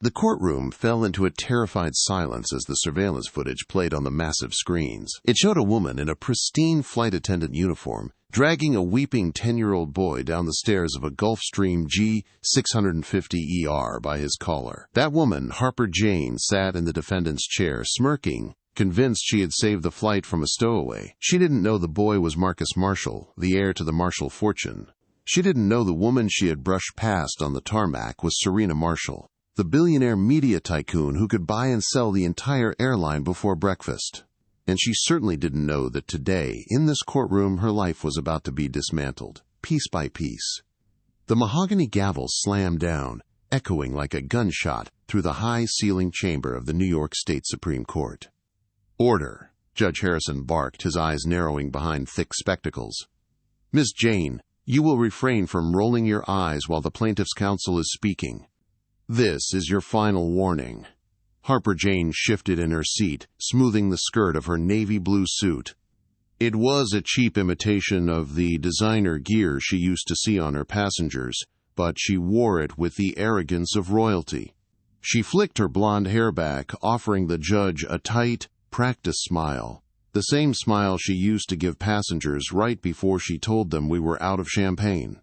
The courtroom fell into a terrified silence as the surveillance footage played on the massive screens. It showed a woman in a pristine flight attendant uniform dragging a weeping 10-year-old boy down the stairs of a Gulfstream G650ER by his collar. That woman, Harper Jane, sat in the defendant's chair, smirking, convinced she had saved the flight from a stowaway. She didn't know the boy was Marcus Marshall, the heir to the Marshall fortune. She didn't know the woman she had brushed past on the tarmac was Serena Marshall, the billionaire media tycoon who could buy and sell the entire airline before breakfast. And she certainly didn't know that today, in this courtroom, her life was about to be dismantled, piece by piece. The mahogany gavel slammed down, echoing like a gunshot through the high-ceilinged chamber of the New York State Supreme Court. "Order," Judge Harrison barked, his eyes narrowing behind thick spectacles. "Miss Jane, you will refrain from rolling your eyes while the plaintiff's counsel is speaking. This is your final warning." Harper Jane shifted in her seat, smoothing the skirt of her navy blue suit. It was a cheap imitation of the designer gear she used to see on her passengers, but she wore it with the arrogance of royalty. She flicked her blonde hair back, offering the judge a tight, practiced smile, the same smile she used to give passengers right before she told them we were out of champagne.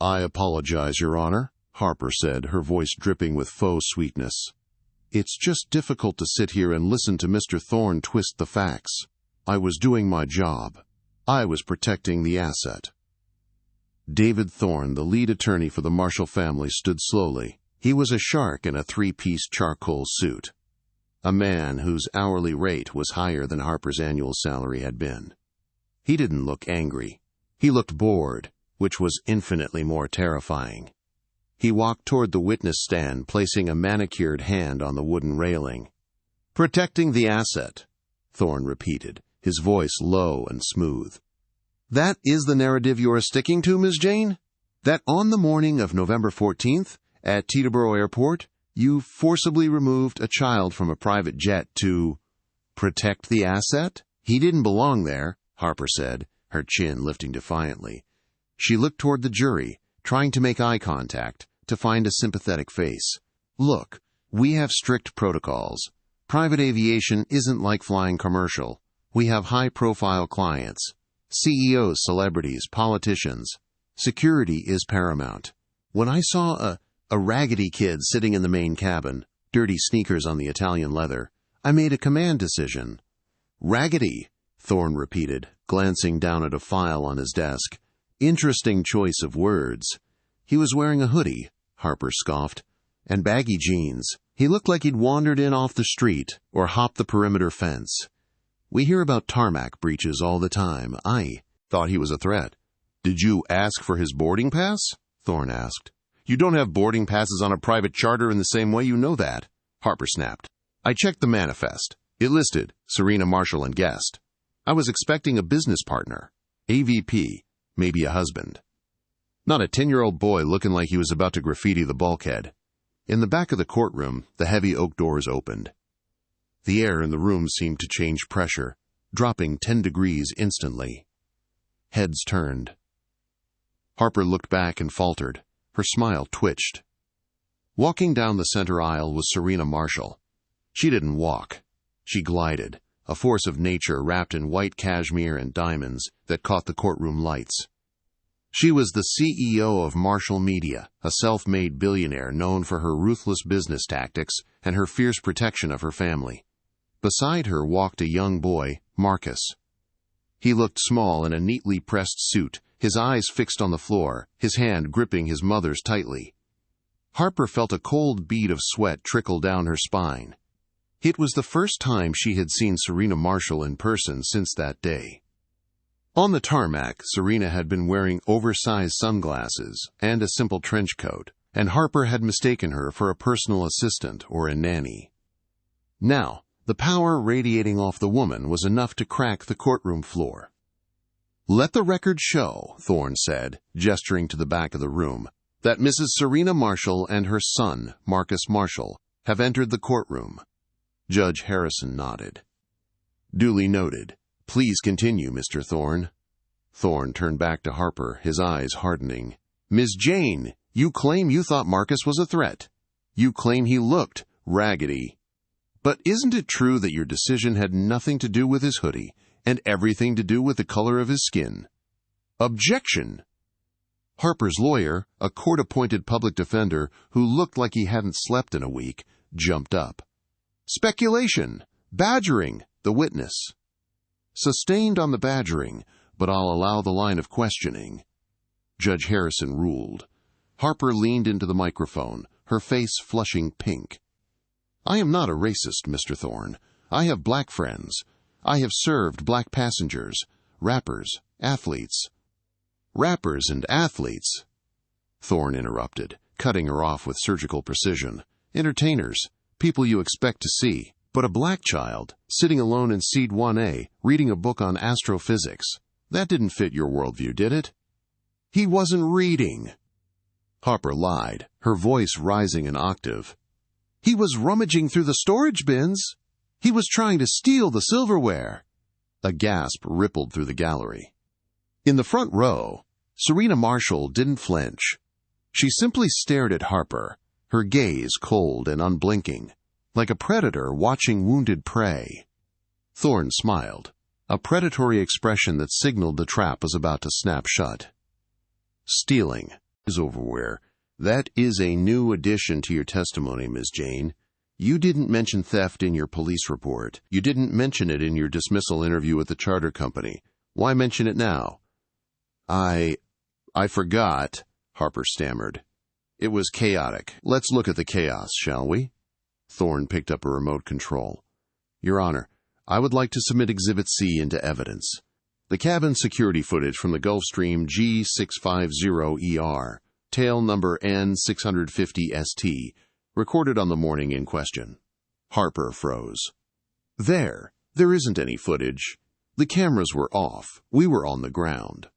"I apologize, Your Honor," Harper said, her voice dripping with faux sweetness. "It's just difficult to sit here and listen to Mr. Thorne twist the facts. I was doing my job. I was protecting the asset." David Thorne, the lead attorney for the Marshall family, stood slowly. He was a shark in a three-piece charcoal suit, a man whose hourly rate was higher than Harper's annual salary had been. He didn't look angry. He looked bored, which was infinitely more terrifying. He walked toward the witness stand, placing a manicured hand on the wooden railing. "Protecting the asset," Thorne repeated, his voice low and smooth. "That is the narrative you are sticking to, Ms. Jane? That on the morning of November 14th, at Teterboro Airport, you forcibly removed a child from a private jet to protect the asset?" "He didn't belong there," Harper said, her chin lifting defiantly. She looked toward the jury, trying to make eye contact, to find a sympathetic face. "Look, we have strict protocols. Private aviation isn't like flying commercial. We have high-profile clients, CEOs, celebrities, politicians. Security is paramount. When I saw a raggedy kid sitting in the main cabin, dirty sneakers on the Italian leather, I made a command decision." "Raggedy," Thorne repeated, glancing down at a file on his desk. "Interesting choice of words." "He was wearing a hoodie," Harper scoffed, "and baggy jeans. He looked like he'd wandered in off the street or hopped the perimeter fence. We hear about tarmac breaches all the time. I thought he was a threat." "Did you ask for his boarding pass?" Thorne asked. "You don't have boarding passes on a private charter in the same way, you know that," Harper snapped. "I checked the manifest. It listed Serena Marshall and guest. I was expecting a business partner, AVP, maybe a husband. Not a 10-year-old boy looking like he was about to graffiti the bulkhead." In the back of the courtroom, the heavy oak doors opened. The air in the room seemed to change pressure, dropping 10 degrees instantly. Heads turned. Harper looked back and faltered. Her smile twitched. Walking down the center aisle was Serena Marshall. She didn't walk. She glided, a force of nature wrapped in white cashmere and diamonds that caught the courtroom lights. She was the CEO of Marshall Media, a self-made billionaire known for her ruthless business tactics and her fierce protection of her family. Beside her walked a young boy, Marcus. He looked small in a neatly pressed suit, his eyes fixed on the floor, his hand gripping his mother's tightly. Harper felt a cold bead of sweat trickle down her spine. It was the first time she had seen Serena Marshall in person since that day. On the tarmac, Serena had been wearing oversized sunglasses and a simple trench coat, and Harper had mistaken her for a personal assistant or a nanny. Now, the power radiating off the woman was enough to crack the courtroom floor. "Let the record show," Thorne said, gesturing to the back of the room, "that Mrs. Serena Marshall and her son, Marcus Marshall, have entered the courtroom." Judge Harrison nodded. "Duly noted. Please continue, Mr. Thorne." Thorne turned back to Harper, his eyes hardening. "Ms. Jane, you claim you thought Marcus was a threat. You claim he looked raggedy. But isn't it true that your decision had nothing to do with his hoodie and everything to do with the color of his skin? Objection! Harper's lawyer, a court-appointed public defender who looked like he hadn't slept in a week, jumped up. Speculation! Badgering! The witness. Sustained on the badgering, but I'll allow the line of questioning. Judge Harrison ruled. Harper leaned into the microphone, her face flushing pink. I am not a racist, Mr. Thorne. I have black friends. I have served black passengers, rappers, athletes. Rappers and athletes, Thorne interrupted, cutting her off with surgical precision. Entertainers, people you expect to see. But a black child, sitting alone in seat 1A, reading a book on astrophysics. That didn't fit your worldview, did it? He wasn't reading. Harper lied, her voice rising an octave. He was rummaging through the storage bins. He was trying to steal the silverware. A gasp rippled through the gallery. In the front row, Serena Marshall didn't flinch. She simply stared at Harper, her gaze cold and unblinking, like a predator watching wounded prey. Thorne smiled, a predatory expression that signaled the trap was about to snap shut. Stealing is overwear. That is a new addition to your testimony, Ms. Jane. You didn't mention theft in your police report. You didn't mention it in your dismissal interview with the charter company. Why mention it now? I forgot, Harper stammered. It was chaotic. Let's look at the chaos, shall we? Thorne picked up a remote control. Your Honor, I would like to submit Exhibit C into evidence. The cabin security footage from the Gulfstream G650ER, tail number N650ST, recorded on the morning in question. Harper froze. There isn't any footage. The cameras were off. We were on the ground.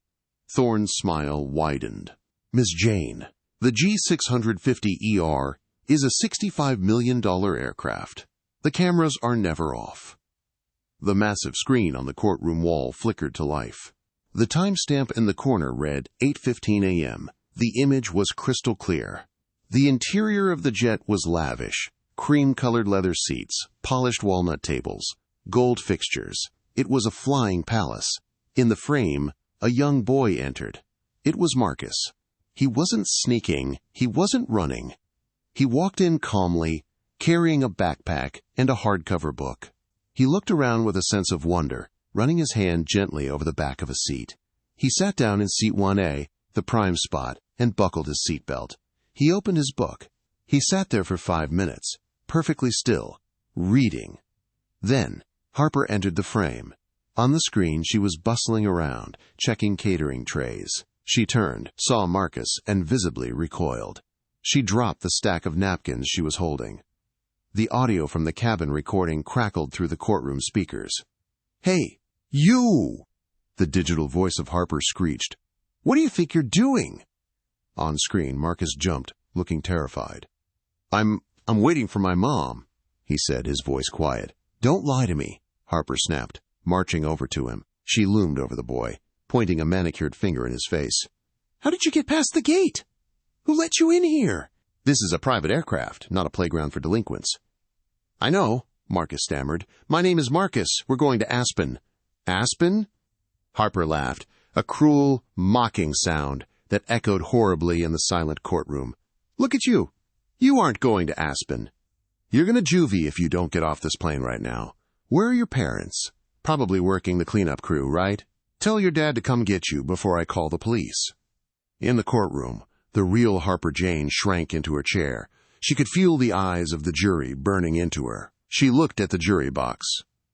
Thorne's smile widened. Ms. Jane, the G650ER is a $65 million aircraft. The cameras are never off. The massive screen on the courtroom wall flickered to life. The timestamp in the corner read 8:15 a.m. The image was crystal clear. The interior of the jet was lavish. Cream-colored leather seats, polished walnut tables, gold fixtures. It was a flying palace. In the frame, a young boy entered. It was Marcus. He wasn't sneaking. He wasn't running. He walked in calmly, carrying a backpack and a hardcover book. He looked around with a sense of wonder, running his hand gently over the back of a seat. He sat down in seat 1A, the prime spot, and buckled his seatbelt. He opened his book. He sat there for 5 minutes, perfectly still, reading. Then, Harper entered the frame. On the screen, she was bustling around, checking catering trays. She turned, saw Marcus, and visibly recoiled. She dropped the stack of napkins she was holding. The audio from the cabin recording crackled through the courtroom speakers. Hey, you! The digital voice of Harper screeched. What do you think you're doing? On screen, Marcus jumped, looking terrified. I'm waiting for my mom, he said, his voice quiet. Don't lie to me, Harper snapped, marching over to him. She loomed over the boy, pointing a manicured finger in his face. How did you get past the gate? Who let you in here? This is a private aircraft, not a playground for delinquents. I know, Marcus stammered. My name is Marcus. We're going to Aspen. Aspen? Harper laughed, a cruel, mocking sound that echoed horribly in the silent courtroom. Look at you. You aren't going to Aspen. You're going to juvie if you don't get off this plane right now. Where are your parents? Probably working the cleanup crew, right? Tell your dad to come get you before I call the police. In the courtroom, the real Harper Jane shrank into her chair. She could feel the eyes of the jury burning into her. She looked at the jury box.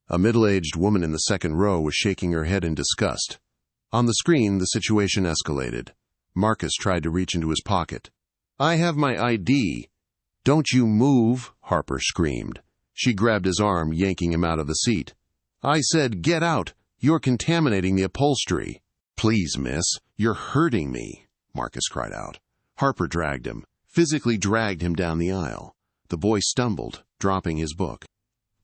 A middle-aged woman in the second row was shaking her head in disgust. On the screen, the situation escalated. Marcus tried to reach into his pocket. I have my ID. Don't you move, Harper screamed. She grabbed his arm, yanking him out of the seat. I said, get out. You're contaminating the upholstery. Please, miss, you're hurting me, Marcus cried out. Harper dragged him, physically dragged him down the aisle. The boy stumbled, dropping his book.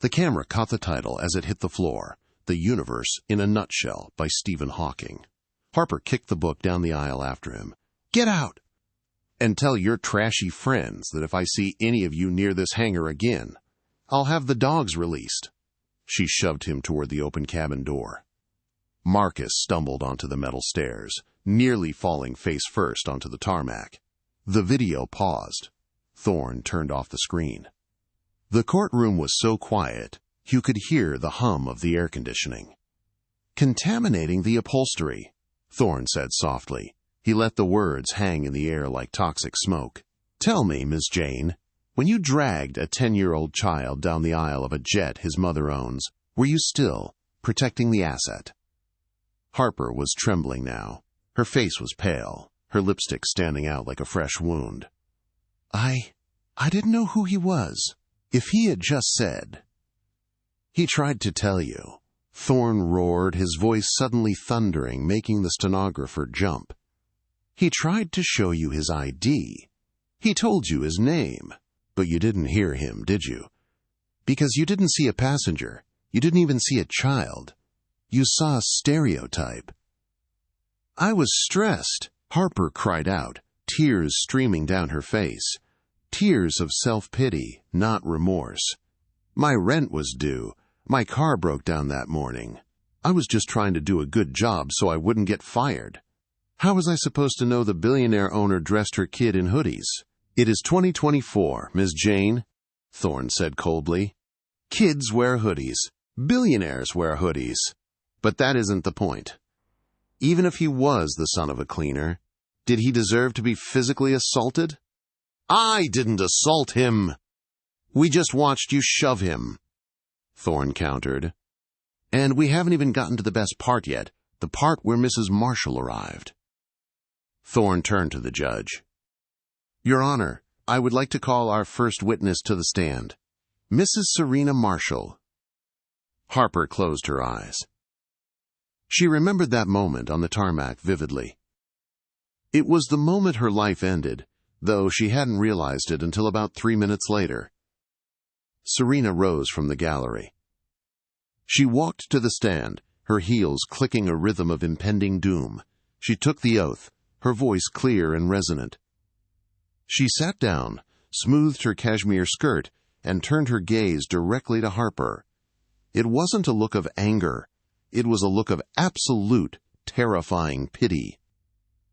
The camera caught the title as it hit the floor, The Universe in a Nutshell by Stephen Hawking. Harper kicked the book down the aisle after him. Get out! And tell your trashy friends that if I see any of you near this hangar again, I'll have the dogs released." She shoved him toward the open cabin door. Marcus stumbled onto the metal stairs, nearly falling face first onto the tarmac. The video paused. Thorne turned off the screen. The courtroom was so quiet, you could hear the hum of the air conditioning. "Contaminating the upholstery," Thorne said softly. He let the words hang in the air like toxic smoke. "Tell me, Miss Jane, when you dragged a 10-year-old child down the aisle of a jet his mother owns, were you still protecting the asset?" Harper was trembling now. Her face was pale, her lipstick standing out like a fresh wound. I didn't know who he was. If he had just said..." "He tried to tell you," Thorne roared, his voice suddenly thundering, making the stenographer jump. "He tried to show you his ID. He told you his name. But you didn't hear him, did you? Because you didn't see a passenger. You didn't even see a child. You saw a stereotype." "I was stressed," Harper cried out, tears streaming down her face. Tears of self-pity, not remorse. "My rent was due. My car broke down that morning. I was just trying to do a good job so I wouldn't get fired. How was I supposed to know the billionaire owner dressed her kid in hoodies?" "It is 2024, Miss Jane," Thorne said coldly. "Kids wear hoodies. Billionaires wear hoodies. But that isn't the point. Even if he was the son of a cleaner, did he deserve to be physically assaulted?" "I didn't assault him. We just watched you shove him," Thorne countered. "And we haven't even gotten to the best part yet, the part where Mrs. Marshall arrived." Thorne turned to the judge. "Your Honor, I would like to call our first witness to the stand. Mrs. Serena Marshall." Harper closed her eyes. She remembered that moment on the tarmac vividly. It was the moment her life ended, though she hadn't realized it until about 3 minutes later. Serena rose from the gallery. She walked to the stand, her heels clicking a rhythm of impending doom. She took the oath, her voice clear and resonant. She sat down, smoothed her cashmere skirt, and turned her gaze directly to Harper. It wasn't a look of anger. It was a look of absolute, terrifying pity.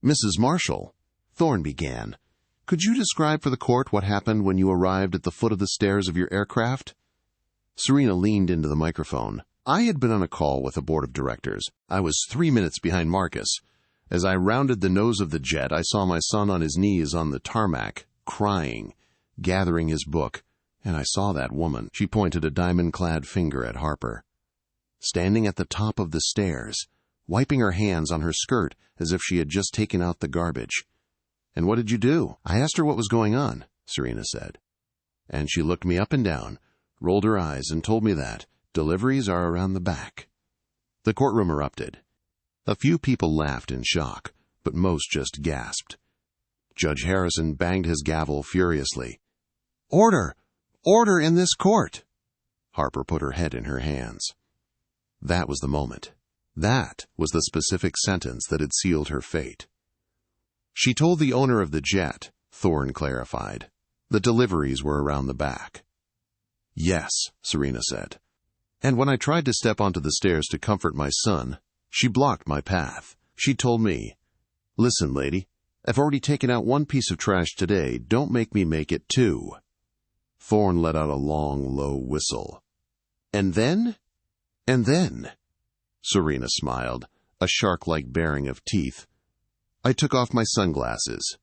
"Mrs. Marshall," Thorne began, "could you describe for the court what happened when you arrived at the foot of the stairs of your aircraft?" Serena leaned into the microphone. "I had been on a call with the board of directors. I was 3 minutes behind Marcus. As I rounded the nose of the jet, I saw my son on his knees on the tarmac, crying, gathering his book, and I saw that woman." She pointed a diamond-clad finger at Harper. "Standing at the top of the stairs, wiping her hands on her skirt as if she had just taken out the garbage." "And what did you do?" "I asked her what was going on," Serena said. "And she looked me up and down, rolled her eyes, and told me that deliveries are around the back." The courtroom erupted. A few people laughed in shock, but most just gasped. Judge Harrison banged his gavel furiously. "Order! Order in this court!" Harper put her head in her hands. That was the moment. That was the specific sentence that had sealed her fate. "She told the owner of the jet," Thorne clarified. "The deliveries were around the back." "Yes," Serena said. "And when I tried to step onto the stairs to comfort my son, she blocked my path. She told me, 'Listen, lady, I've already taken out 1 piece of trash today. Don't make me make it 2. Thorne let out a long, low whistle. "And then?" "And then," Serena smiled, a shark-like baring of teeth, "I took off my sunglasses."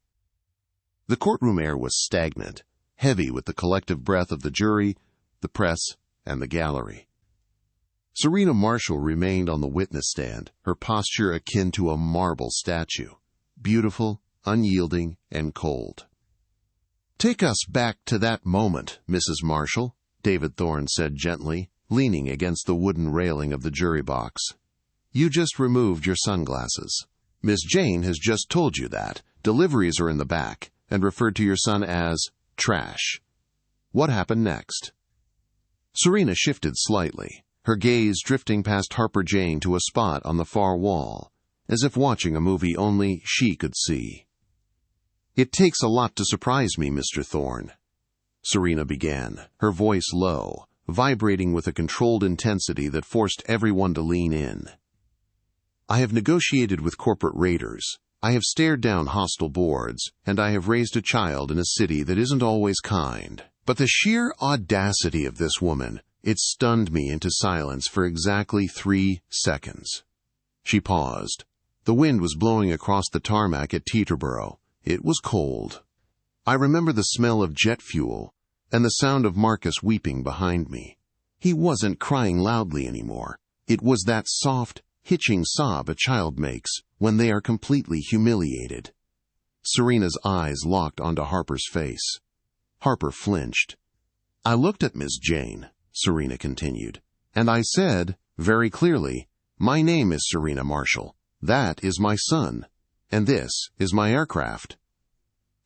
The courtroom air was stagnant, heavy with the collective breath of the jury, the press, and the gallery. Serena Marshall remained on the witness stand, her posture akin to a marble statue, beautiful, unyielding, and cold. "Take us back to that moment, Mrs. Marshall," David Thorne said gently, leaning against the wooden railing of the jury box. "You just removed your sunglasses. Miss Jane has just told you that deliveries are in the back and referred to your son as trash. What happened next?" Serena shifted slightly, her gaze drifting past Harper Jane to a spot on the far wall, as if watching a movie only she could see. "It takes a lot to surprise me, Mr. Thorne," Serena began, her voice low, vibrating with a controlled intensity that forced everyone to lean in. "I have negotiated with corporate raiders. I have stared down hostile boards, and I have raised a child in a city that isn't always kind. But the sheer audacity of this woman, it stunned me into silence for exactly 3 seconds. She paused. The wind was blowing across the tarmac at Teterboro. It was cold. I remember the smell of jet fuel and the sound of Marcus weeping behind me. He wasn't crying loudly anymore. It was that soft, hitching sob a child makes when they are completely humiliated. Serena's eyes locked onto Harper's face. Harper flinched. "I looked at Miss Jane," Serena continued, "and I said, very clearly, 'My name is Serena Marshall. That is my son, and this is my aircraft.'"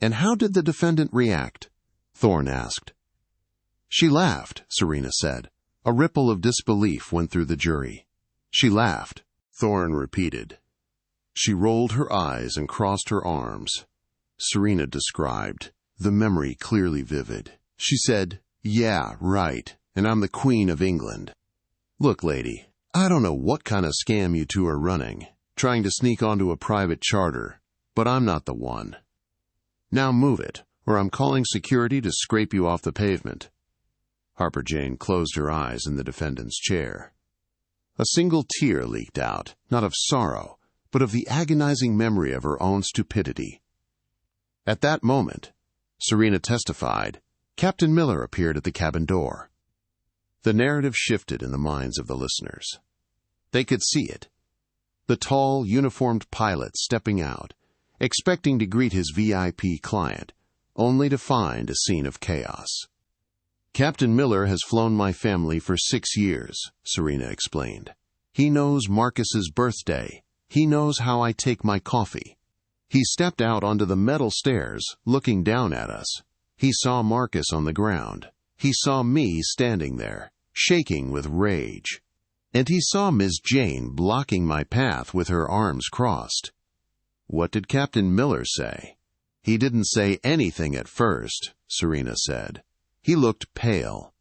"And how did the defendant react?" Thorne asked. "She laughed," Serena said. A ripple of disbelief went through the jury. "She laughed," Thorne repeated. "She rolled her eyes and crossed her arms," Serena described, the memory clearly vivid. "She said, 'Yeah, right, and I'm the Queen of England.' Look, lady, I don't know what kind of scam you two are running, trying to sneak onto a private charter, but I'm not the one. Now move it, or I'm calling security to scrape you off the pavement." Harper Jane closed her eyes in the defendant's chair. A single tear leaked out, not of sorrow, but of the agonizing memory of her own stupidity. At that moment, Serena testified, Captain Miller appeared at the cabin door. The narrative shifted in the minds of the listeners. They could see it. The tall, uniformed pilot stepping out, expecting to greet his VIP client, only to find a scene of chaos. "Captain Miller has flown my family for 6 years," Serena explained. "He knows Marcus's birthday. He knows how I take my coffee. He stepped out onto the metal stairs, looking down at us. He saw Marcus on the ground. He saw me standing there, shaking with rage. And he saw Miss Jane blocking my path with her arms crossed." "What did Captain Miller say?" "He didn't say anything at first," Serena said. "He looked pale.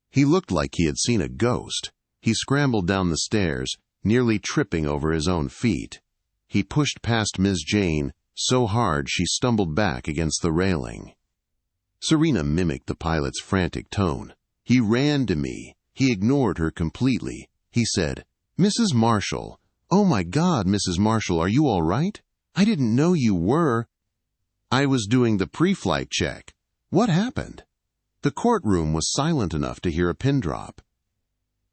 He looked like he had seen a ghost. He scrambled down the stairs, nearly tripping over his own feet. He pushed past Miss Jane so hard she stumbled back against the railing." Serena mimicked the pilot's frantic tone. "He ran to me. He ignored her completely. He said, 'Mrs. Marshall, oh my God, Mrs. Marshall, are you all right? I didn't know you were.' I was doing the pre-flight check. What happened?" The courtroom was silent enough to hear a pin drop.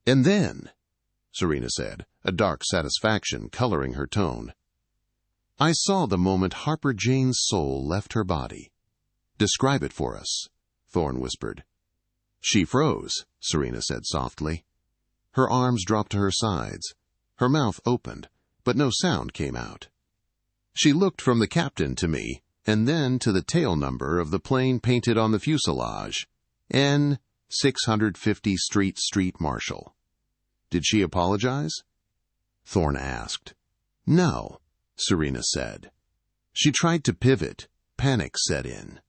"And then," Serena said, a dark satisfaction coloring her tone, "I saw the moment Harper Jane's soul left her body." "Describe it for us," Thorne whispered. "She froze," Serena said softly. Her arms dropped to her sides. Her mouth opened, but no sound came out. "She looked from the captain to me, and then to the tail number of the plane painted on the fuselage, N 650 Street Marshall." "Did she apologize?" Thorne asked. "No," Serena said. "She tried to pivot. Panic set in.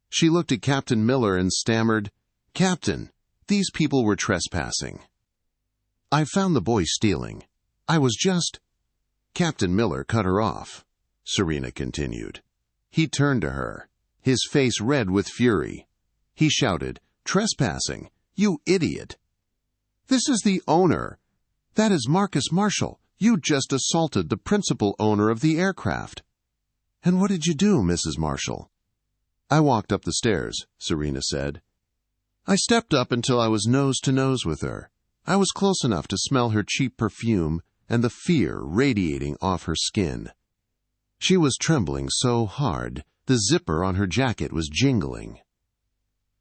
She looked at Captain Miller and stammered, 'Captain, these people were trespassing. I found the boy stealing. I was just—'" "Captain Miller cut her off," Serena continued. He turned to her, his face red with fury. He shouted, "Trespassing! You idiot! This is the owner. That is Marcus Marshall. You just assaulted the principal owner of the aircraft." "And what did you do, Mrs. Marshall?" "I walked up the stairs," Serena said. "I stepped up until I was nose to nose with her. I was close enough to smell her cheap perfume and the fear radiating off her skin. She was trembling so hard, the zipper on her jacket was jingling.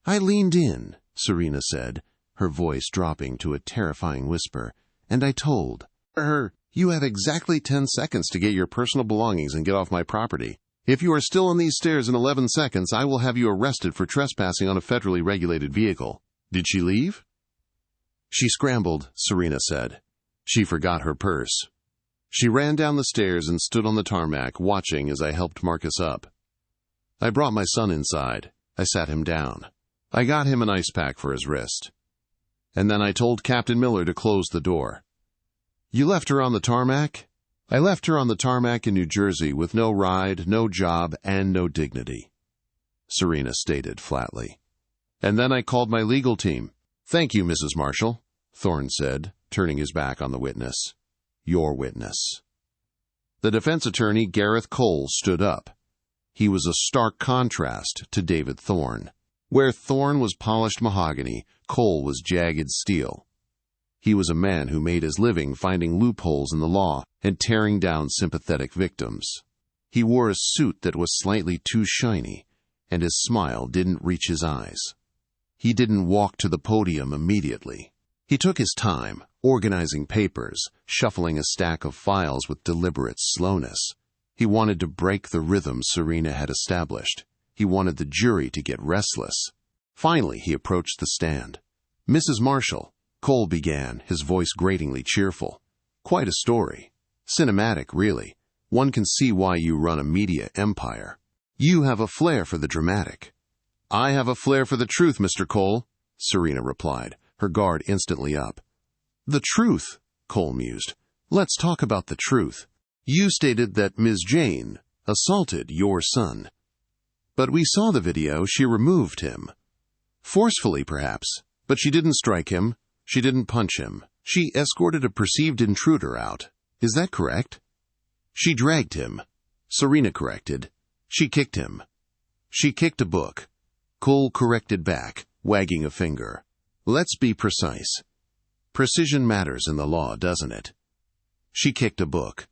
I leaned in," Serena said, her voice dropping to a terrifying whisper, "and I told her, 'You have exactly 10 seconds to get your personal belongings and get off my property. If you are still on these stairs in 11 seconds, I will have you arrested for trespassing on a federally regulated vehicle.' Did she leave?" "She scrambled," Serena said. "She forgot her purse. She ran down the stairs and stood on the tarmac, watching as I helped Marcus up." I brought my son inside. I sat him down. I got him an ice pack for his wrist. And then I told Captain Miller to close the door. You left her on the tarmac? I left her on the tarmac in New Jersey with no ride, no job, and no dignity, Serena stated flatly. And then I called my legal team. Thank you, Mrs. Marshall, Thorne said, turning his back on the witness. Your witness. The defense attorney, Gareth Cole, stood up. He was a stark contrast to David Thorne. Where Thorne was polished mahogany, Cole was jagged steel. He was a man who made his living finding loopholes in the law and tearing down sympathetic victims. He wore a suit that was slightly too shiny, and his smile didn't reach his eyes. He didn't walk to the podium immediately. He took his time, organizing papers, shuffling a stack of files with deliberate slowness. He wanted to break the rhythm Serena had established. He wanted the jury to get restless. Finally, he approached the stand. Mrs. Marshall, Cole began, his voice gratingly cheerful. Quite a story. Cinematic, really. One can see why you run a media empire. You have a flair for the dramatic. I have a flair for the truth, Mr. Cole, Serena replied, her guard instantly up. The truth, Cole mused. Let's talk about the truth. You stated that Ms. Jane assaulted your son. But we saw the video. She removed him. Forcefully, perhaps, but she didn't strike him. She didn't punch him. She escorted a perceived intruder out. Is that correct? She dragged him. Serena corrected. She kicked him. She kicked a book. Cole corrected back, wagging a finger. Let's be precise. Precision matters in the law, doesn't it? She kicked a book.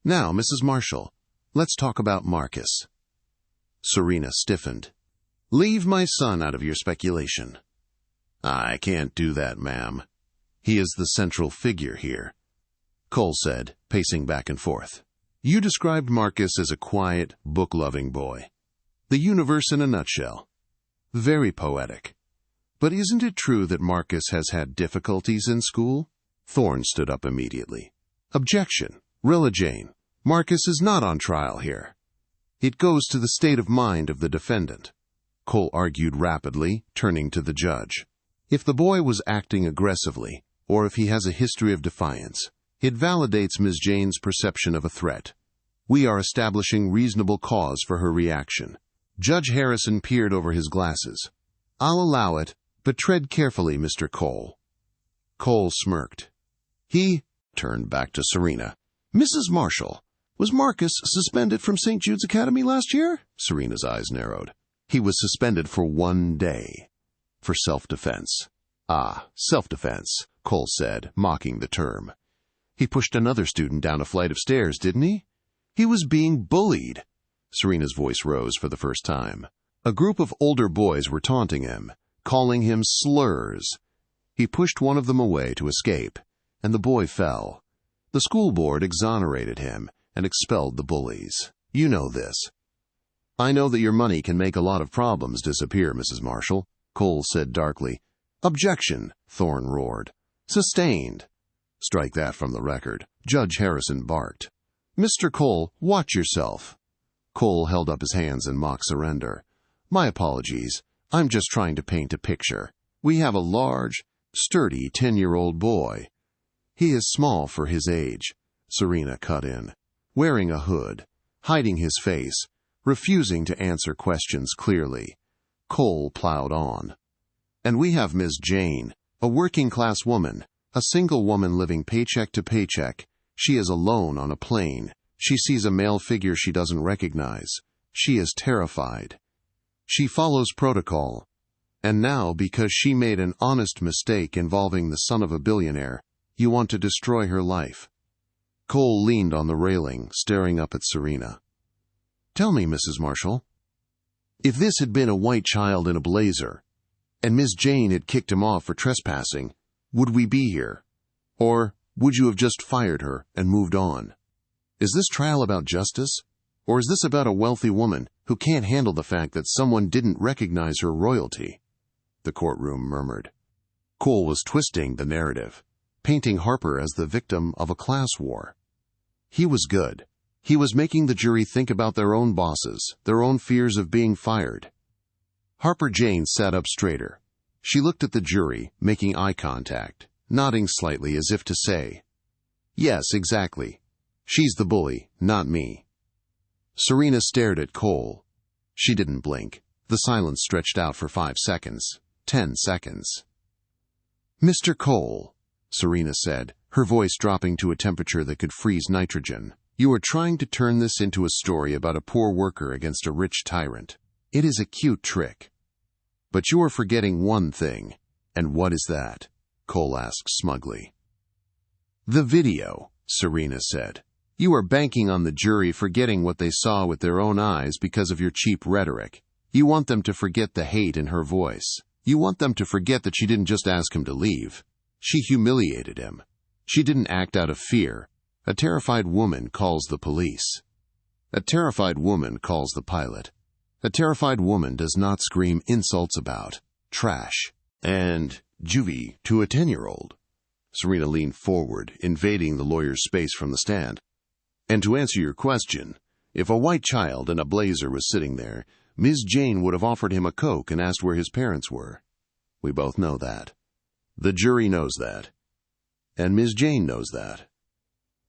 Now, Mrs. Marshall, let's talk about Marcus. Serena stiffened. Leave my son out of your speculation. I can't do that, ma'am. He is the central figure here, Cole said, pacing back and forth. You described Marcus as a quiet, book-loving boy. The universe in a nutshell. Very poetic. But isn't it true that Marcus has had difficulties in school? Thorne stood up immediately. Objection. Rilla Jane, Marcus is not on trial here. It goes to the state of mind of the defendant, Cole argued rapidly, turning to the judge. If the boy was acting aggressively, or if he has a history of defiance, it validates Ms. Jane's perception of a threat. We are establishing reasonable cause for her reaction. Judge Harrison peered over his glasses. I'll allow it, but tread carefully, Mr. Cole. Cole smirked. He turned back to Serena. Mrs. Marshall, was Marcus suspended from St. Jude's Academy last year? Serena's eyes narrowed. He was suspended for 1 day. For self-defense. Ah, self-defense, Cole said, mocking the term. He pushed another student down a flight of stairs, didn't he? He was being bullied. Serena's voice rose for the first time. A group of older boys were taunting him, calling him slurs. He pushed one of them away to escape, and the boy fell. The school board exonerated him and expelled the bullies. You know this. I know that your money can make a lot of problems disappear, Mrs. Marshall, Cole said darkly. Objection, Thorne roared. Sustained. Strike that from the record, Judge Harrison barked. Mr. Cole, watch yourself. Cole held up his hands in mock surrender. My apologies. I'm just trying to paint a picture. We have a large, sturdy 10-year-old boy. He is small for his age, Serena cut in, wearing a hood, hiding his face, refusing to answer questions clearly. Cole plowed on. And we have Ms. Jane, a working-class woman, a single woman living paycheck to paycheck. She is alone on a plane. She sees a male figure she doesn't recognize. She is terrified. She follows protocol. And now, because she made an honest mistake involving the son of a billionaire, you want to destroy her life. Cole leaned on the railing, staring up at Serena. Tell me, Mrs. Marshall, if this had been a white child in a blazer, and Miss Jane had kicked him off for trespassing, would we be here? Or would you have just fired her and moved on? Is this trial about justice? Or is this about a wealthy woman who can't handle the fact that someone didn't recognize her royalty? The courtroom murmured. Cole was twisting the narrative, painting Harper as the victim of a class war. He was good. He was making the jury think about their own bosses, their own fears of being fired. Harper Jane sat up straighter. She looked at the jury, making eye contact, nodding slightly as if to say, "Yes, exactly. She's the bully, not me." Serena stared at Cole. She didn't blink. The silence stretched out for 5 seconds, 10 seconds. "Mr. Cole," Serena said, her voice dropping to a temperature that could freeze nitrogen, "you are trying to turn this into a story about a poor worker against a rich tyrant. It is a cute trick. But you are forgetting one thing." "And what is that?" Cole asked smugly. "The video," Serena said. "You are banking on the jury forgetting what they saw with their own eyes because of your cheap rhetoric. You want them to forget the hate in her voice. You want them to forget that she didn't just ask him to leave. She humiliated him. She didn't act out of fear. A terrified woman calls the police. A terrified woman calls the pilot. A terrified woman does not scream insults about trash and juvie to a 10-year-old. Serena leaned forward, invading the lawyer's space from the stand. "And to answer your question, if a white child in a blazer was sitting there, Ms. Jane would have offered him a Coke and asked where his parents were. We both know that. The jury knows that. And Ms. Jane knows that.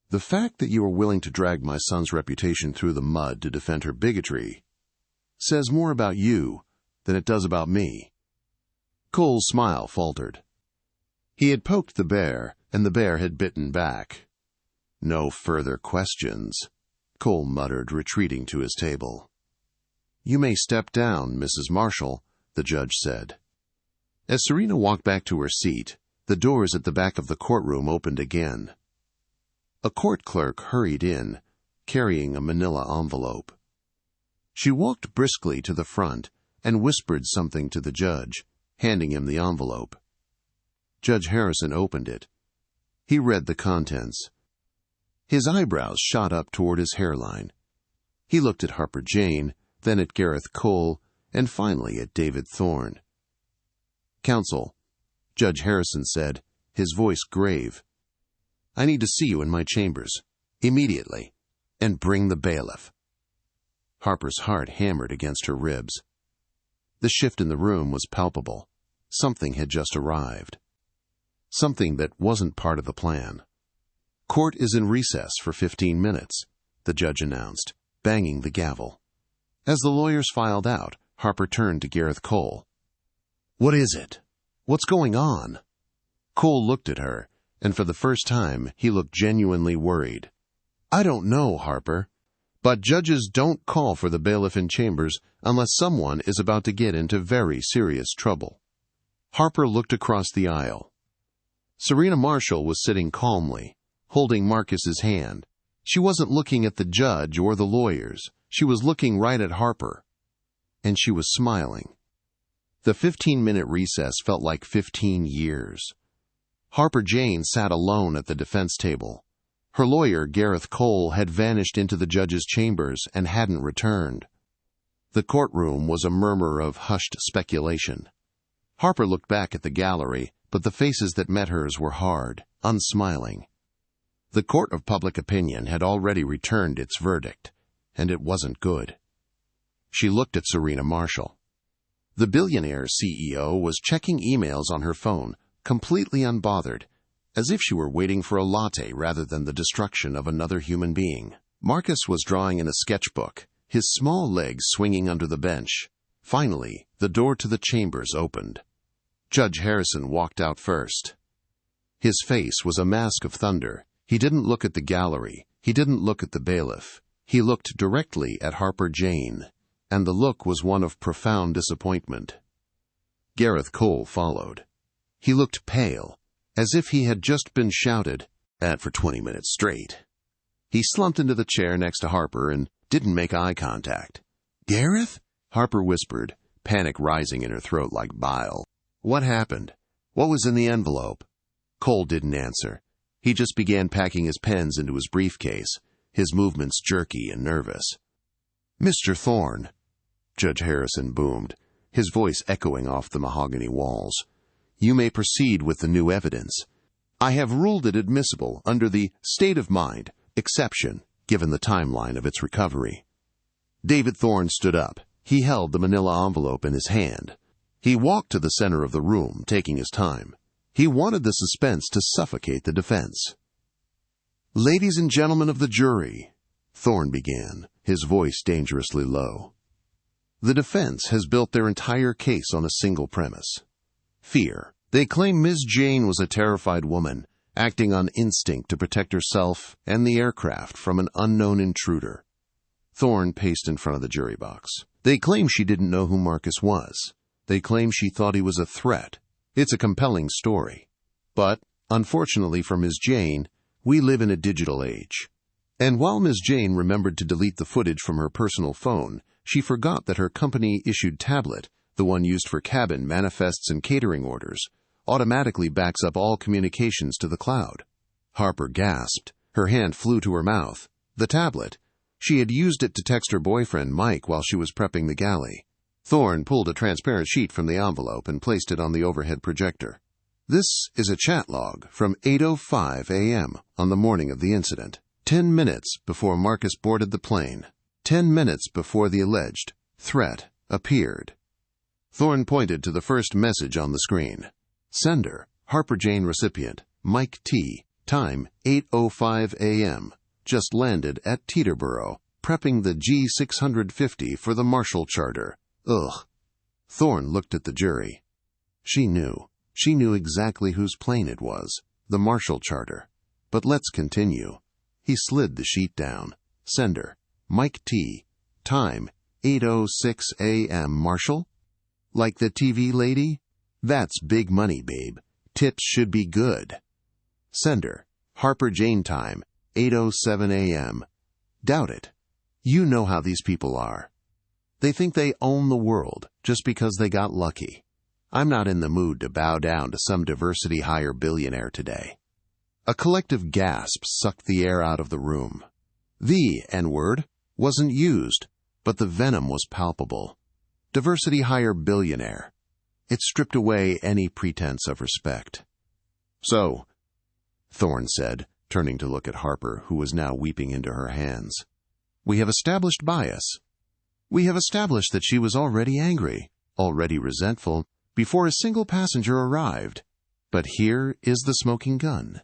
The fact that you are willing to drag my son's reputation through the mud to defend her bigotry says more about you than it does about me." Cole's smile faltered. He had poked the bear, and the bear had bitten back. "No further questions," Cole muttered, retreating to his table. "You may step down, Mrs. Marshall," the judge said. As Serena walked back to her seat, the doors at the back of the courtroom opened again. A court clerk hurried in, carrying a manila envelope. She walked briskly to the front and whispered something to the judge, handing him the envelope. Judge Harrison opened it. He read the contents. His eyebrows shot up toward his hairline. He looked at Harper Jane, then at Gareth Cole, and finally at David Thorne. "Counsel," Judge Harrison said, his voice grave, "I need to see you in my chambers, immediately, and bring the bailiff." Harper's heart hammered against her ribs. The shift in the room was palpable. Something had just arrived. Something that wasn't part of the plan. "Court is in recess for 15 minutes, the judge announced, banging the gavel. As the lawyers filed out, Harper turned to Gareth Cole. "What is it? What's going on?" Cole looked at her, and for the first time he looked genuinely worried. "I don't know, Harper. But judges don't call for the bailiff in chambers unless someone is about to get into very serious trouble." Harper looked across the aisle. Serena Marshall was sitting calmly, holding Marcus's hand. She wasn't looking at the judge or the lawyers. She was looking right at Harper. And she was smiling. The 15-minute recess felt like 15 years. Harper Jane sat alone at the defense table. Her lawyer, Gareth Cole, had vanished into the judge's chambers and hadn't returned. The courtroom was a murmur of hushed speculation. Harper looked back at the gallery, but the faces that met hers were hard, unsmiling. The court of public opinion had already returned its verdict, and it wasn't good. She looked at Serena Marshall. The Billionaire CEO was checking emails on her phone, completely unbothered, as if she were waiting for a latte rather than the destruction of another human being. Marcus was drawing in a sketchbook, his small legs swinging under the bench. Finally, the door to the chambers opened. Judge Harrison walked out first. His face was a mask of thunder. He didn't look at the gallery. He didn't look at the bailiff. He looked directly at Harper Jane, and the look was one of profound disappointment. Gareth Cole followed. He looked pale, as if he had just been shouted at for 20 minutes straight. He slumped into the chair next to Harper and didn't make eye contact. "Gareth?" Harper whispered, panic rising in her throat like bile. "What happened? What was in the envelope?" Cole didn't answer. He just began packing his pens into his briefcase, his movements jerky and nervous. "Mr. Thorne," Judge Harrison boomed, his voice echoing off the mahogany walls, "you may proceed with the new evidence. I have ruled it admissible under the state of mind exception given the timeline of its recovery. David Thorne stood up. He held the manila envelope in his hand. He walked to the center of the room, taking his time. He wanted the suspense to suffocate the defense. "Ladies and gentlemen of the jury," Thorne began, his voice dangerously low. "The defense has built their entire case on a single premise: fear. They claim Ms. Jane was a terrified woman, acting on instinct to protect herself and the aircraft from an unknown intruder." Thorne paced in front of the jury box. "They claim she didn't know who Marcus was. They claim she thought he was a threat. It's a compelling story. But, unfortunately for Ms. Jane, we live in a digital age. And while Ms. Jane remembered to delete the footage from her personal phone, she forgot that her company-issued tablet, the one used for cabin, manifests, and catering orders, automatically backs up all communications to the cloud." Harper gasped. Her hand flew to her mouth. The tablet. She had used it to text her boyfriend, Mike, while she was prepping the galley. Thorne pulled a transparent sheet from the envelope and placed it on the overhead projector. "This is a chat log from 8:05 a.m. on the morning of the incident. 10 minutes before Marcus boarded the plane. 10 minutes before the alleged threat appeared." Thorne pointed to the first message on the screen. "Sender, Harper Jane. Recipient, Mike T. Time, 8:05 a.m. Just landed at Teterboro, prepping the G650 for the Marshall charter. Ugh." Thorne looked at the jury. She knew. She knew exactly whose plane it was, the Marshall charter. But let's continue. He slid the sheet down. "Sender, Mike T. Time, 8:06 a.m. Marshall? Like the TV lady? That's big money, babe. Tips should be good. Sender, Harper Jane. Time, 8:07 a.m. Doubt it. You know how these people are. They think they own the world just because they got lucky. I'm not in the mood to bow down to some diversity hire billionaire today." A collective gasp sucked the air out of the room. The N-word wasn't used, but the venom was palpable. Diversity hire billionaire. It stripped away any pretense of respect. "So," Thorne said, turning to look at Harper, who was now weeping into her hands, "we have established bias. We have established that she was already angry, already resentful, before a single passenger arrived. But here is the smoking gun."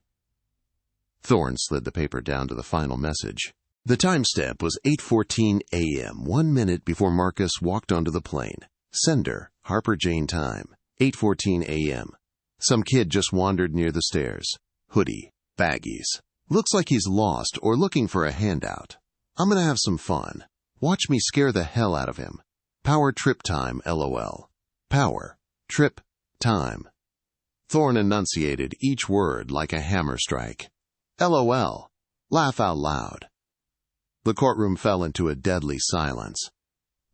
Thorne slid the paper down to the final message. The timestamp was 8:14 a.m., 1 minute before Marcus walked onto the plane. Sender, Harper Jane. Time, 8:14 a.m. Some kid just wandered near the stairs. Hoodie, baggies. Looks like he's lost or looking for a handout. I'm gonna have some fun. Watch me scare the hell out of him. Power trip time, LOL. Power trip time. Thorne enunciated each word like a hammer strike. LOL. Laugh out loud. The courtroom fell into a deadly silence.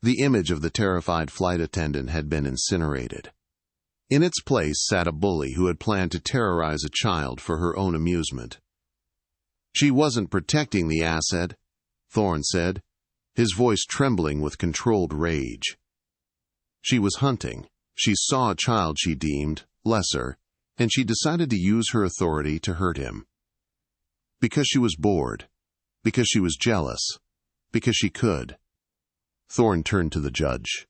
The image of the terrified flight attendant had been incinerated. In its place sat a bully who had planned to terrorize a child for her own amusement. "She wasn't protecting the asset," Thorne said, his voice trembling with controlled rage. "She was hunting. She saw a child she deemed lesser, and she decided to use her authority to hurt him. Because she was bored. Because she was jealous. Because she could." Thorne turned to the judge.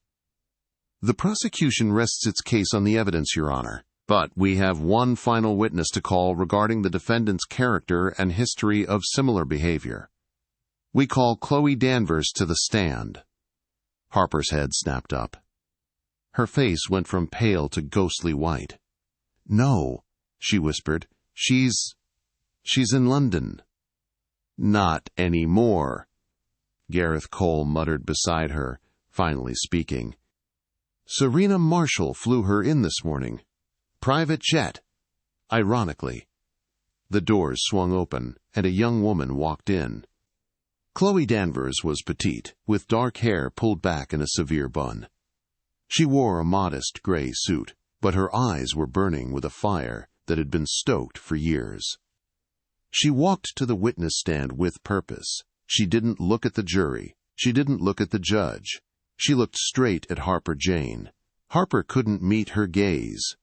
"The prosecution rests its case on the evidence, Your Honor. But we have one final witness to call regarding the defendant's character and history of similar behavior. We call Chloe Danvers to the stand." Harper's head snapped up. Her face went from pale to ghostly white. "No," she whispered. She's in London." "Not anymore," Gareth Cole muttered beside her, finally speaking. "Serena Marshall flew her in this morning. Private jet." Ironically, the doors swung open, and a young woman walked in. Chloe Danvers was petite, with dark hair pulled back in a severe bun. She wore a modest gray suit, but her eyes were burning with a fire that had been stoked for years. She walked to the witness stand with purpose. She didn't look at the jury. She didn't look at the judge. She looked straight at Harper Jane. Harper couldn't meet her gaze.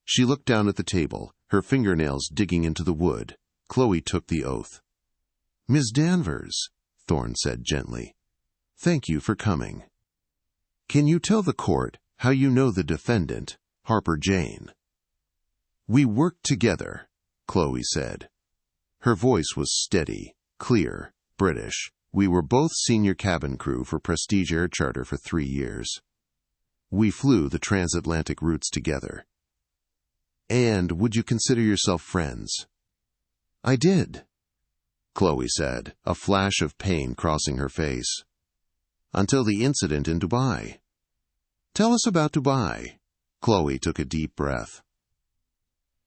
She looked down at the table, her fingernails digging into the wood. Chloe took the oath. "Miss Danvers," Thorne said gently, "thank you for coming. Can you tell the court how you know the defendant, Harper Jane?" "We worked together," Chloe said. Her voice was steady, clear, British. "We were both senior cabin crew for Prestige Air Charter for 3 years. We flew the transatlantic routes together." "And would you consider yourself friends?" "I did," Chloe said, a flash of pain crossing her face. "Until the incident in Dubai." "Tell us about Dubai." Chloe took a deep breath.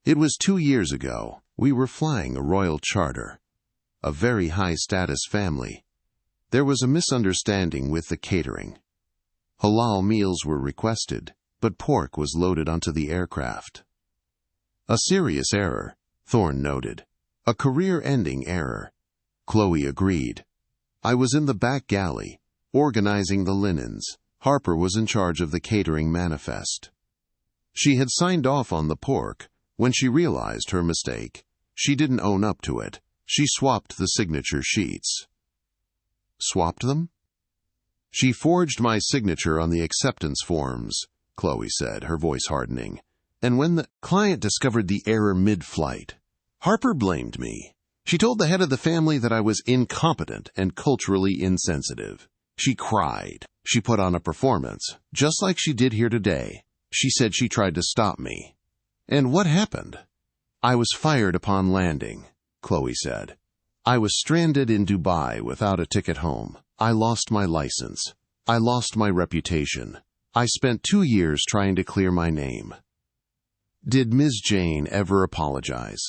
"It was 2 years ago. We were flying a royal charter. A very high-status family. There was a misunderstanding with the catering. Halal meals were requested, but pork was loaded onto the aircraft. A serious error," Thorne noted. "A career-ending error." Chloe agreed. "I was in the back galley, organizing the linens. Harper was in charge of the catering manifest. She had signed off on the pork. When she realized her mistake, she didn't own up to it. She swapped the signature sheets." "Swapped them?" "She forged my signature on the acceptance forms," Chloe said, her voice hardening. "And when the client discovered the error mid-flight, Harper blamed me. She told the head of the family that I was incompetent and culturally insensitive. She cried. She put on a performance, just like she did here today. She said she tried to stop me. And what happened? I was fired upon landing," Chloe said. "I was stranded in Dubai without a ticket home. I lost my license. I lost my reputation. I spent 2 years trying to clear my name." "Did Ms. Jane ever apologize?"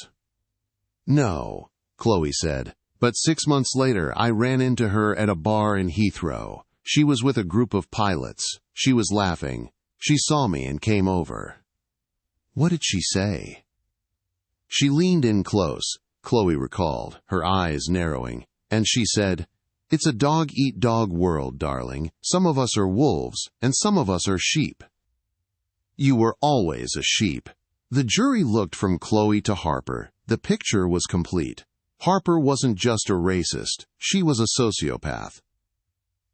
"No," Chloe said. "But 6 months later, I ran into her at a bar in Heathrow. She was with a group of pilots. She was laughing. She saw me and came over." "What did she say?" "She leaned in close," Chloe recalled, her eyes narrowing, "and she said, 'It's a dog-eat-dog world, darling. Some of us are wolves, and some of us are sheep.'" "You were always a sheep." The jury looked from Chloe to Harper. The picture was complete. Harper wasn't just a racist. She was a sociopath.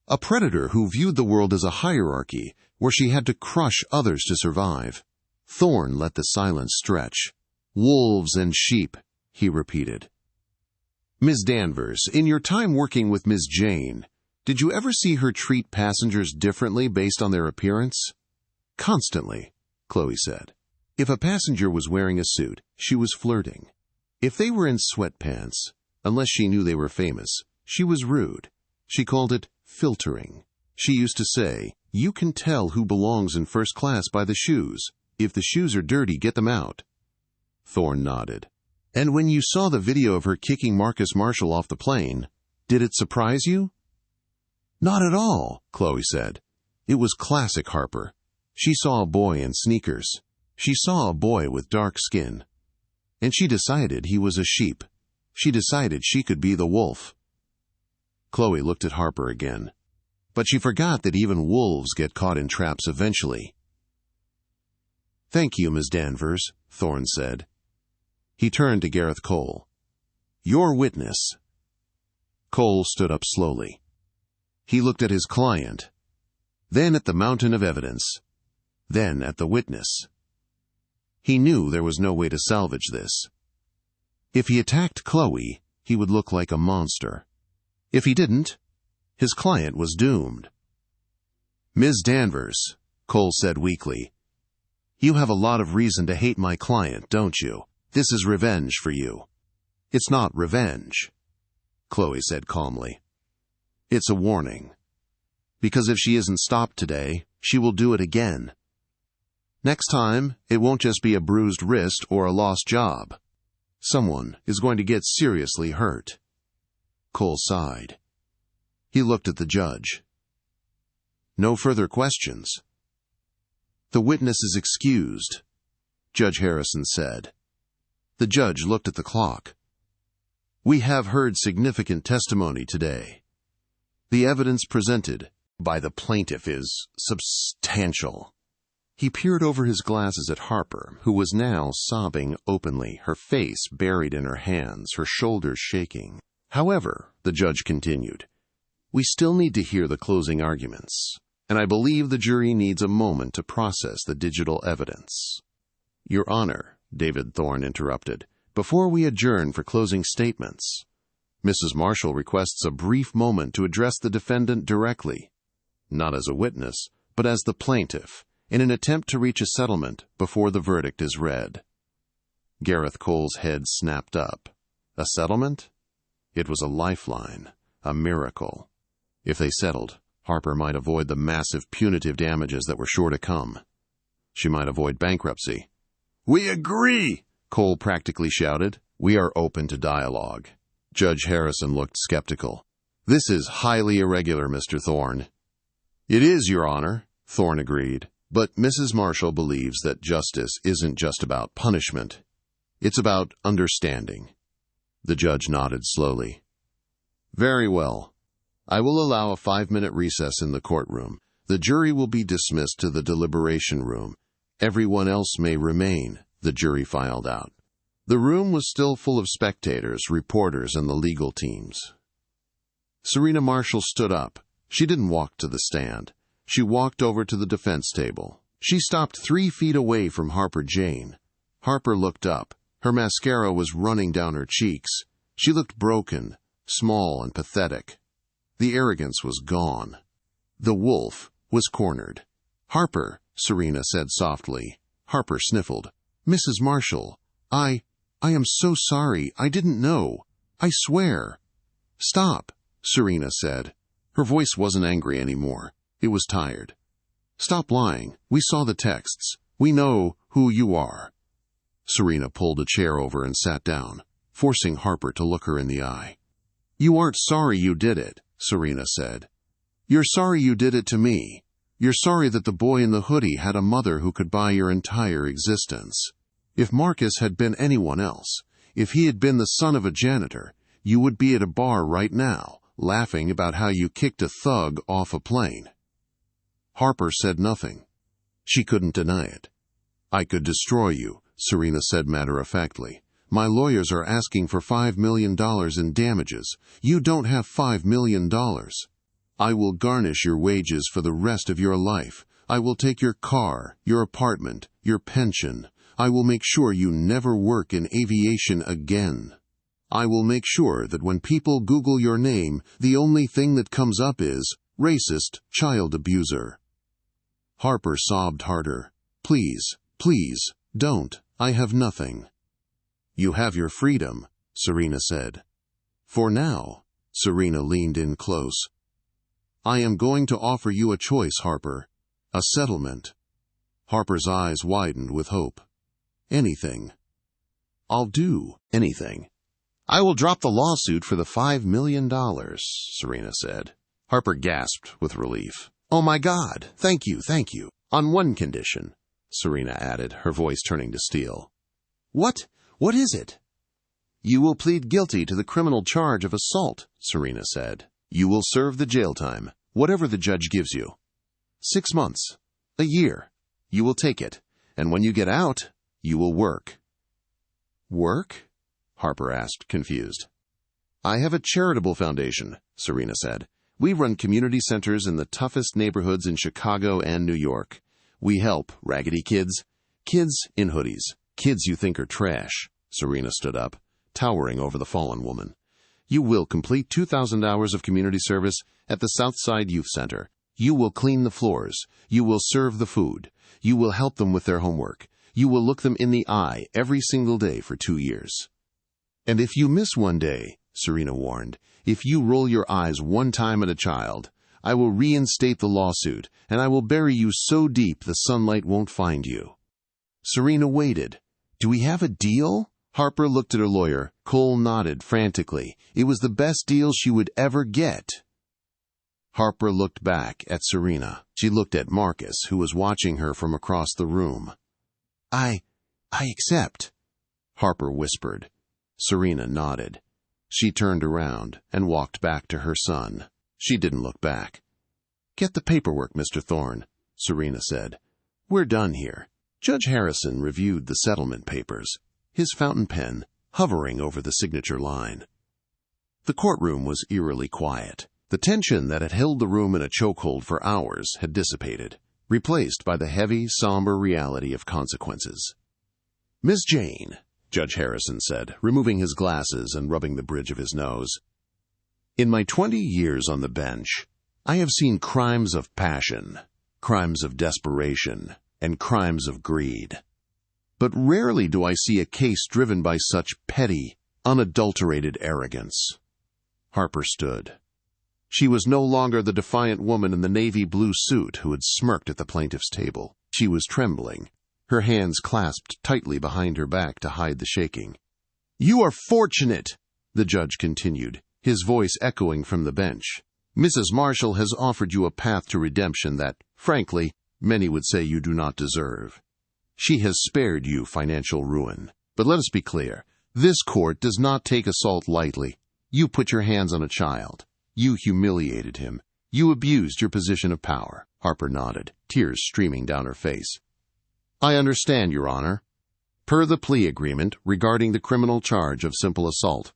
A predator who viewed the world as a hierarchy where she had to crush others to survive. Thorne let the silence stretch. "Wolves and sheep," he repeated. "Ms. Danvers, in your time working with Ms. Jane, did you ever see her treat passengers differently based on their appearance?" "Constantly," Chloe said. "If a passenger was wearing a suit, she was flirting. If they were in sweatpants, unless she knew they were famous, she was rude. She called it filtering. She used to say, 'You can tell who belongs in first class by the shoes. If the shoes are dirty, get them out.'" Thorne nodded. "And when you saw the video of her kicking Marcus Marshall off the plane, did it surprise you?" "Not at all," Chloe said. "It was classic Harper. She saw a boy in sneakers. She saw a boy with dark skin. And she decided he was a sheep. She decided she could be the wolf." Chloe looked at Harper again. But she forgot that even wolves get caught in traps eventually. "Thank you, Ms. Danvers," Thorne said. He turned to Gareth Cole. "Your witness." Cole stood up slowly. He looked at his client, then at the mountain of evidence, then at the witness. He knew there was no way to salvage this. If he attacked Chloe, he would look like a monster. If he didn't, his client was doomed. "Ms. Danvers," Cole said weakly, "you have a lot of reason to hate my client, don't you? This is revenge for you." "It's not revenge," Chloe said calmly. "It's a warning. Because if she isn't stopped today, she will do it again. Next time, it won't just be a bruised wrist or a lost job. Someone is going to get seriously hurt." Cole sighed. He looked at the judge. "No further questions." "The witness is excused," Judge Harrison said. The judge looked at the clock. "We have heard significant testimony today. The evidence presented by the plaintiff is substantial." He peered over his glasses at Harper, who was now sobbing openly, her face buried in her hands, her shoulders shaking. "However, the judge continued. We still need to hear the closing arguments, and I believe the jury needs a moment to process the digital evidence. Your Honor, David Thorne interrupted, before we adjourn for closing statements, Mrs. Marshall requests a brief moment to address the defendant directly, not as a witness, but as the plaintiff, in an attempt to reach a settlement before the verdict is read. Gareth Cole's head snapped up. A settlement? It was a lifeline, a miracle. If they settled, Harper might avoid the massive punitive damages that were sure to come. She might avoid bankruptcy. We agree, Cole practically shouted. We are open to dialogue. Judge Harrison looked skeptical. This is highly irregular, Mr. Thorne. It is, Your Honor, Thorne agreed. But Mrs. Marshall believes that justice isn't just about punishment. It's about understanding. The judge nodded slowly. Very well. I will allow a 5-minute recess in the courtroom. The jury will be dismissed to the deliberation room. Everyone else may remain, the jury filed out. The room was still full of spectators, reporters, and the legal teams. Serena Marshall stood up. She didn't walk to the stand. She walked over to the defense table. She stopped 3 feet away from Harper Jane. Harper looked up. Her mascara was running down her cheeks. She looked broken, small, and pathetic. The arrogance was gone. The wolf was cornered. Harper, Serena said softly. Harper sniffled. Mrs. Marshall, I am so sorry. I didn't know. I swear. Stop, Serena said. Her voice wasn't angry anymore. It was tired. Stop lying. We saw the texts. We know who you are. Serena pulled a chair over and sat down, forcing Harper to look her in the eye. You aren't sorry you did it, Serena said. You're sorry you did it to me. You're sorry that the boy in the hoodie had a mother who could buy your entire existence. If Marcus had been anyone else, if he had been the son of a janitor, you would be at a bar right now, laughing about how you kicked a thug off a plane. Harper said nothing. She couldn't deny it. I could destroy you, Serena said matter-of-factly. My lawyers are asking for $5 million in damages. You don't have $5 million. I will garnish your wages for the rest of your life. I will take your car, your apartment, your pension. I will make sure you never work in aviation again. I will make sure that when people Google your name, the only thing that comes up is racist child abuser. Harper sobbed harder. Please, please, don't. I have nothing. You have your freedom, Serena said. For now, Serena leaned in close. I am going to offer you a choice, Harper. A settlement. Harper's eyes widened with hope. Anything. I'll do anything. I will drop the lawsuit for the $5 million, Serena said. Harper gasped with relief. Oh my God, thank you. On one condition, Serena added, her voice turning to steel. What? What is it? You will plead guilty to the criminal charge of assault, Serena said. You will serve the jail time, whatever the judge gives you. 6 months. A year. You will take it. And when you get out, you will work. Work? Harper asked, confused. I have a charitable foundation, Serena said. We run community centers in the toughest neighborhoods in Chicago and New York. We help raggedy kids. Kids in hoodies. Kids you think are trash. Serena stood up, towering over the fallen woman. You will complete 2,000 hours of community service at the Southside Youth Center. You will clean the floors. You will serve the food. You will help them with their homework. You will look them in the eye every single day for 2 years. And if you miss one day, Serena warned, if you roll your eyes one time at a child, I will reinstate the lawsuit, and I will bury you so deep the sunlight won't find you. Serena waited. Do we have a deal? Harper looked at her lawyer. Cole nodded frantically. It was the best deal she would ever get. Harper looked back at Serena. She looked at Marcus, who was watching her from across the room. I accept, Harper whispered. Serena nodded. She turned around and walked back to her son. She didn't look back. Get the paperwork, Mr. Thorne, Serena said. We're done here. Judge Harrison reviewed the settlement papers, his fountain pen hovering over the signature line. The courtroom was eerily quiet. The tension that had held the room in a chokehold for hours had dissipated, replaced by the heavy, somber reality of consequences. "Miss Jane," Judge Harrison said, removing his glasses and rubbing the bridge of his nose, "in my 20 years on the bench, I have seen crimes of passion, crimes of desperation, and crimes of greed. But rarely do I see a case driven by such petty, unadulterated arrogance." Harper stood. She was no longer the defiant woman in the navy blue suit who had smirked at the plaintiff's table. She was trembling, her hands clasped tightly behind her back to hide the shaking. "You are fortunate," the judge continued, his voice echoing from the bench. "Mrs. Marshall has offered you a path to redemption that, frankly, many would say you do not deserve. She has spared you financial ruin. But let us be clear, this court does not take assault lightly. You put your hands on a child. You humiliated him. You abused your position of power." Harper nodded, tears streaming down her face. "I understand, Your Honor. Per the plea agreement regarding the criminal charge of simple assault,"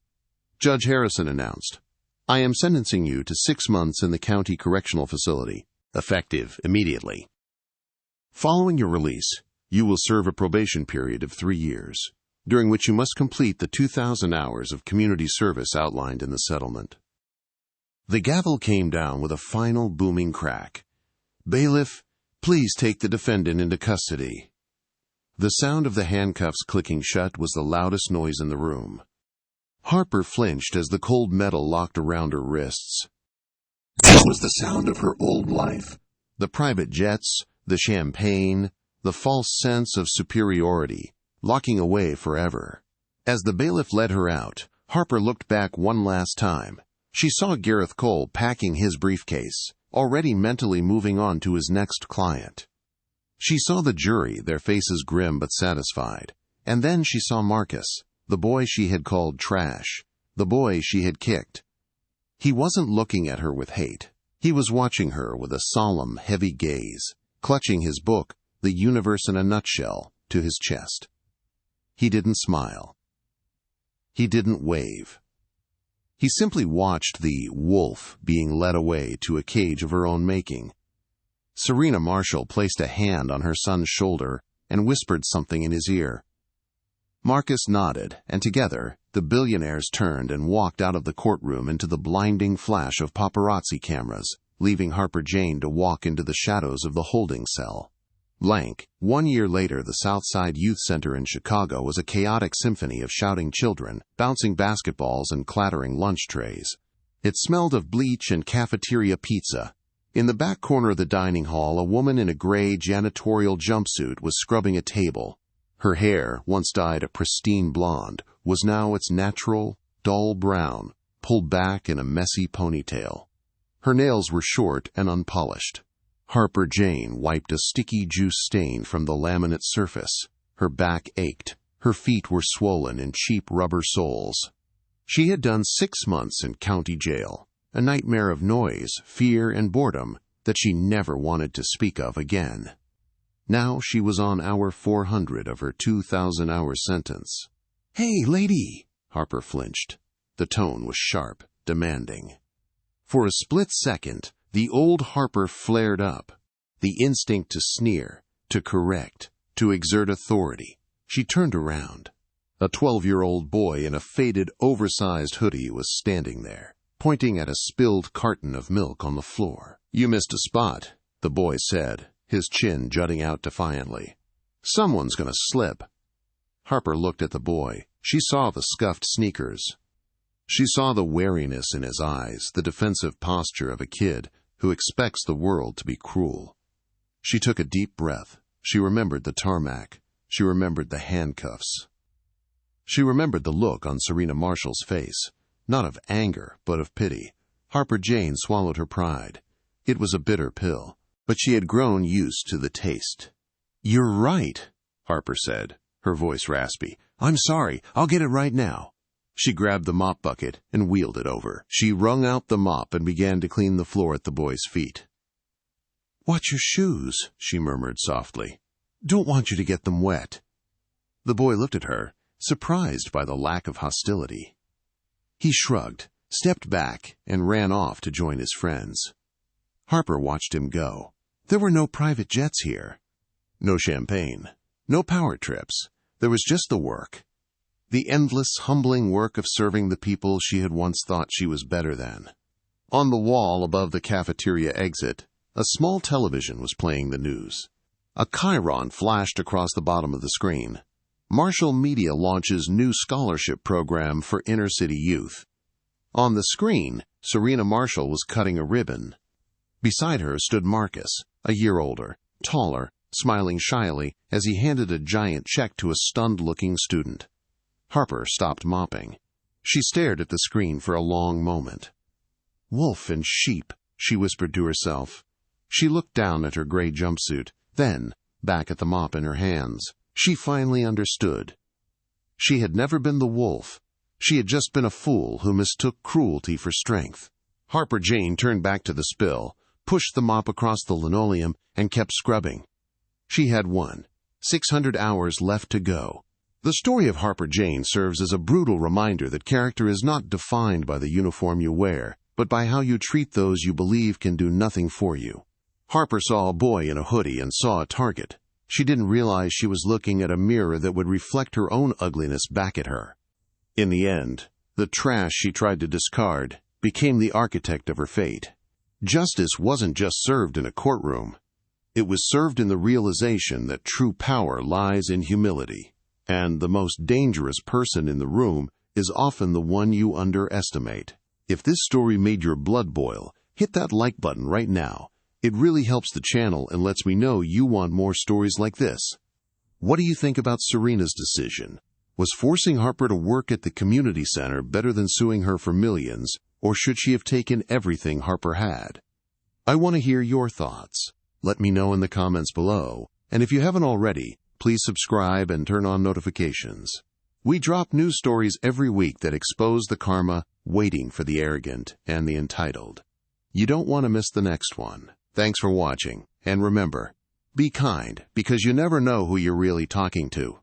Judge Harrison announced, "I am sentencing you to 6 months in the county correctional facility, effective immediately. Following your release, you will serve a probation period of 3 years, during which you must complete the 2,000 hours of community service outlined in the settlement." The gavel came down with a final booming crack. "Bailiff, please take the defendant into custody." The sound of the handcuffs clicking shut was the loudest noise in the room. Harper flinched as the cold metal locked around her wrists. It was the sound of her old life. The private jets, the champagne, the false sense of superiority, locking away forever. As the bailiff led her out, Harper looked back one last time. She saw Gareth Cole packing his briefcase, already mentally moving on to his next client. She saw the jury, their faces grim but satisfied. And then she saw Marcus, the boy she had called trash, the boy she had kicked. He wasn't looking at her with hate. He was watching her with a solemn, heavy gaze, clutching his book, The Universe in a Nutshell, to his chest. He didn't smile. He didn't wave. He simply watched the wolf being led away to a cage of her own making. Serena Marshall placed a hand on her son's shoulder and whispered something in his ear. Marcus nodded, and together, the billionaires turned and walked out of the courtroom into the blinding flash of paparazzi cameras, leaving Harper Jane to walk into the shadows of the holding cell. Blank. 1 year later, the Southside Youth Center in Chicago was a chaotic symphony of shouting children, bouncing basketballs, and clattering lunch trays. It smelled of bleach and cafeteria pizza. In the back corner of the dining hall, a woman in a gray janitorial jumpsuit was scrubbing a table. Her hair, once dyed a pristine blonde, was now its natural, dull brown, pulled back in a messy ponytail. Her nails were short and unpolished. Harper Jane wiped a sticky juice stain from the laminate surface. Her back ached. Her feet were swollen in cheap rubber soles. She had done 6 months in county jail, a nightmare of noise, fear, and boredom that she never wanted to speak of again. Now she was on hour 400 of her 2,000-hour sentence. "Hey, lady!" Harper flinched. The tone was sharp, demanding. For a split second, the old Harper flared up, the instinct to sneer, to correct, to exert authority. She turned around. A 12-year-old boy in a faded, oversized hoodie was standing there, pointing at a spilled carton of milk on the floor. "You missed a spot," the boy said, his chin jutting out defiantly. "Someone's going to slip." Harper looked at the boy. She saw the scuffed sneakers. She saw the wariness in his eyes, the defensive posture of a kid who expects the world to be cruel. She took a deep breath. She remembered the tarmac. She remembered the handcuffs. She remembered the look on Serena Marshall's face, not of anger, but of pity. Harper Jane swallowed her pride. It was a bitter pill, but she had grown used to the taste. "You're right," Harper said, her voice raspy. "I'm sorry. I'll get it right now." She grabbed the mop bucket and wheeled it over. She wrung out the mop and began to clean the floor at the boy's feet. "Watch your shoes," she murmured softly. "Don't want you to get them wet." The boy looked at her, surprised by the lack of hostility. He shrugged, stepped back and ran off to join his friends. Harper watched him go. There were no private jets here. No champagne. No power trips. There was just the work. The endless, humbling work of serving the people she had once thought she was better than. On the wall above the cafeteria exit, a small television was playing the news. A chyron flashed across the bottom of the screen. Marshall Media launches new scholarship program for inner-city youth. On the screen, Serena Marshall was cutting a ribbon. Beside her stood Marcus, a year older, taller, smiling shyly as he handed a giant check to a stunned-looking student. Harper stopped mopping. She stared at the screen for a long moment. "Wolf and sheep," she whispered to herself. She looked down at her gray jumpsuit, then back at the mop in her hands. She finally understood. She had never been the wolf. She had just been a fool who mistook cruelty for strength. Harper Jane turned back to the spill, pushed the mop across the linoleum, and kept scrubbing. She had 600 hours left to go. The story of Harper Jane serves as a brutal reminder that character is not defined by the uniform you wear, but by how you treat those you believe can do nothing for you. Harper saw a boy in a hoodie and saw a target. She didn't realize she was looking at a mirror that would reflect her own ugliness back at her. In the end, the trash she tried to discard became the architect of her fate. Justice wasn't just served in a courtroom. It was served in the realization that true power lies in humility, and the most dangerous person in the room is often the one you underestimate. If this story made your blood boil, hit that like button right now. It really helps the channel and lets me know you want more stories like this. What do you think about Serena's decision? Was forcing Harper to work at the community center better than suing her for millions, or should she have taken everything Harper had? I want to hear your thoughts. Let me know in the comments below, and if you haven't already, please subscribe and turn on notifications. We drop news stories every week that expose the karma waiting for the arrogant and the entitled. You don't want to miss the next one. Thanks for watching, and remember, be kind, because you never know who you're really talking to.